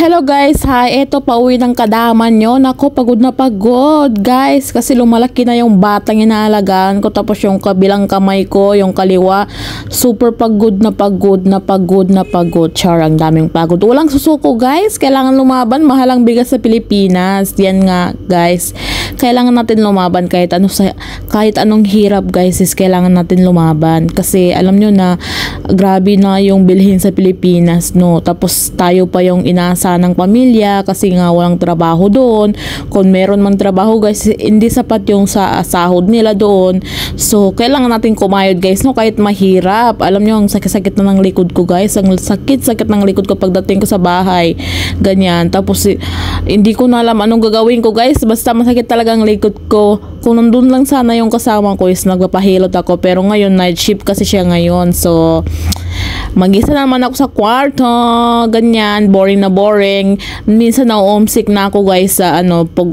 Hello guys, hi. Eto pauwi ng kadaman nyo. Nako, pagod na pagod guys. Kasi lumalaki na yung batang inaalagaan ko. Tapos yung kabilang kamay ko, yung kaliwa, super pagod na pagod na pagod na pagod. Char, ang daming pagod. Walang susuko guys. Kailangan lumaban. Mahalang bigas sa Pilipinas. Yan nga guys. Kailangan natin lumaban kahit anong hirap guys, is kailangan natin lumaban. Kasi alam nyo na grabe na yung bilhin sa Pilipinas, no. Tapos tayo pa yung inasa ng pamilya kasi nga walang trabaho doon. Kung meron mang trabaho guys, hindi sapat yung sa sahod nila doon. So kailangan natin kumayod guys, no, kahit mahirap. Alam nyo, ang sakit-sakit na ng likod ko guys. Ang sakit-sakit ng likod ko pagdating ko sa bahay. Ganyan. Tapos hindi ko na alam anong gagawin ko guys. Basta masakit talaga ang likod ko. Kung nandun lang sana yung kasama ko is nagpapahilot ako. Pero ngayon night shift kasi siya ngayon. So mag-isa naman ako sa kwarto, ganyan, boring na boring. Minsan na-homesick na ako guys sa pag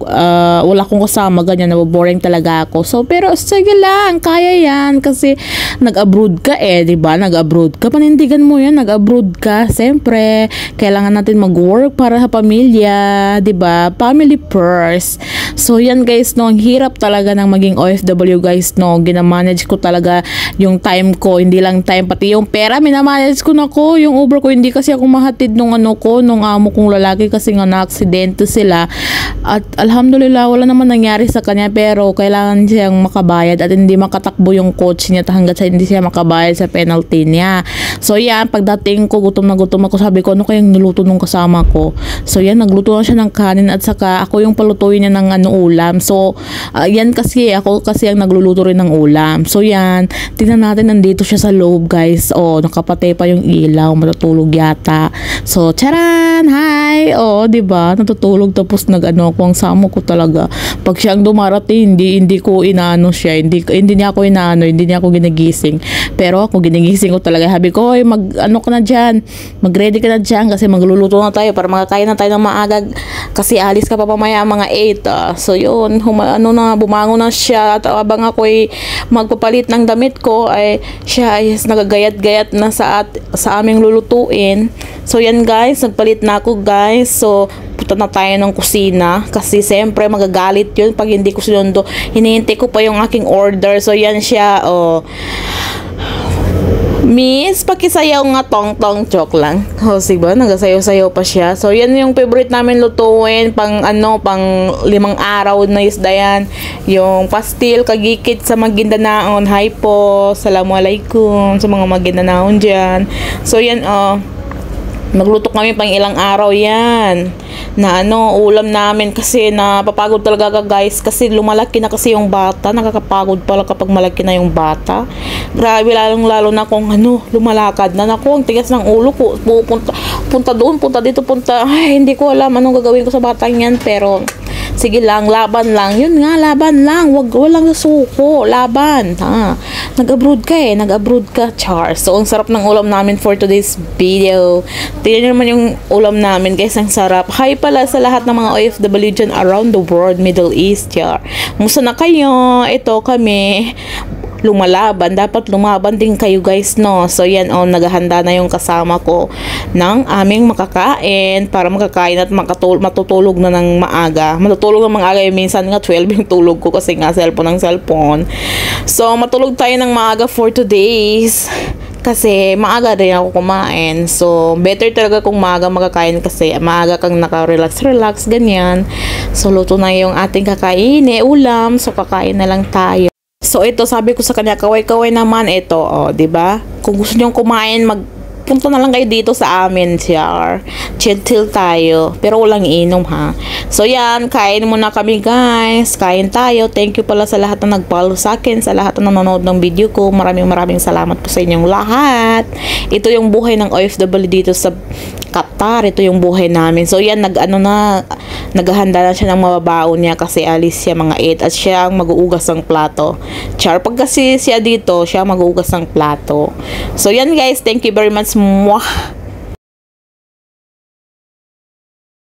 wala akong kasama, ganyan, na-boring talaga ako. So pero sige lang, kaya yan kasi nag-abroad ka di ba? Nag-abroad ka, panindigan mo yan, nag-abroad ka. Siyempre, kailangan natin mag-work para sa pamilya, di ba? Family first. So yan guys, no, ang hirap talaga ng maging OFW guys, no. Ginamanage ko talaga yung time ko, hindi lang time, pati yung pera, minamanage ko na ko, yung Uber ko, hindi kasi ako mahatid nung nung amo kong lalaki kasi nga na-aksidente sila. At alhamdulillah, wala naman nangyari sa kanya, pero kailangan siyang makabayad at hindi makatakbo yung coach niya hanggat sa hindi siya makabayad sa penalty niya. So yan, pagdating ko, gutom na gutom ako, sabi ko, ano kayang niluto nung kasama ko? So yan, nagluto na siya ng kanin at saka ako yung palutuin niya ng ulam. So yan kasi, ako kasi ang nagluluto rin ng ulam. So yan, tingnan natin, nandito siya sa loob guys. Nakapatay pa yung ilaw, matutulog yata. So charan, hi. Diba, natutulog tapos ako, ang samo ko talaga. Pag siyang dumarating, hindi ko inaano siya, hindi niya ako inaano, hindi niya ako ginigising. Pero ako ginigising ko talaga. Sabi ko, ka na dyan, mag-ready ka na dyan kasi magluluto na tayo para makakain na tayo ng maaga kasi alis ka pa mamaya mga 8. So yun, bumangon na siya at habang ako magpapalit ng damit ko ay siya ay nagagayat-gayat na sa aming lulutuin. So yan guys, nagpalit na ako guys. So punta na tayo ng kusina kasi siyempre magagalit yun pag hindi ko sinundo. Hinihintay ko pa yung aking order. So yan siya, Miss, pakisayaw nga tong-tong, joke lang. Diba? Nagasayaw-sayaw pa siya. So, yan yung favorite namin lutuin. Pang 5 araw na isda yan. Yung pastil, kagikit sa Magindanaon. Hi po. Assalamualaikum sa mga Magindanaon dyan. So, yan, nagluto kami pang ilang araw yan na ulam namin kasi napapagod talaga guys kasi lumalaki na kasi yung bata. Nakakapagod pala kapag malaki na yung bata. Grabe, lalo na kung lumalakad na. Naku, ang tigas ng ulo ko. Punta doon, punta dito, punta. Ay, hindi ko alam anong gagawin ko sa batang yan, pero sige lang, laban lang. Yun nga, laban lang. Walang suko. Laban. Nag-abroad ka Nag-abroad ka, Char. So, ang sarap ng ulam namin for today's video. Tignan nyo naman yung ulam namin, guys. Ang sarap. Hi pala sa lahat ng mga OFW dyan around the world, Middle East, Char. Musta na kayo? Ito kami lumalaban. Dapat lumaban din kayo guys, no? So yan, naghahanda na yung kasama ko ng aming makakain para makakain at matutulog na ng maaga. Matutulog ng maaga, minsan nga 12 yung tulog ko kasi nga cellphone. So matulog tayo ng maaga for today's kasi maaga rin ako kumain. So better talaga kung maaga makakain kasi maaga kang naka-relax, ganyan. So luto na yung ating kakain, ulam. So kakain na lang tayo. So ito, sabi ko sa kanya, kaway-kaway naman ito, diba? Kung gusto niyo kumain, punta na lang kayo dito sa amin, Char. Chill tayo, pero walang inom ha. So yan, kain muna kami guys. Kain tayo. Thank you pala sa lahat na nag-follow sa akin, sa lahat na nanonood ng video ko. Maraming salamat po sa inyong lahat. Ito yung buhay ng OFW dito sa Qatar. Ito yung buhay namin. So yan, naghahanda na siya ng mababaon niya kasi alis siya mga 8 at siya ang mag-uugas ng plato. Char, pag kasi siya dito, siya mag-uugas ng plato. So yan guys, thank you very much. Mwah!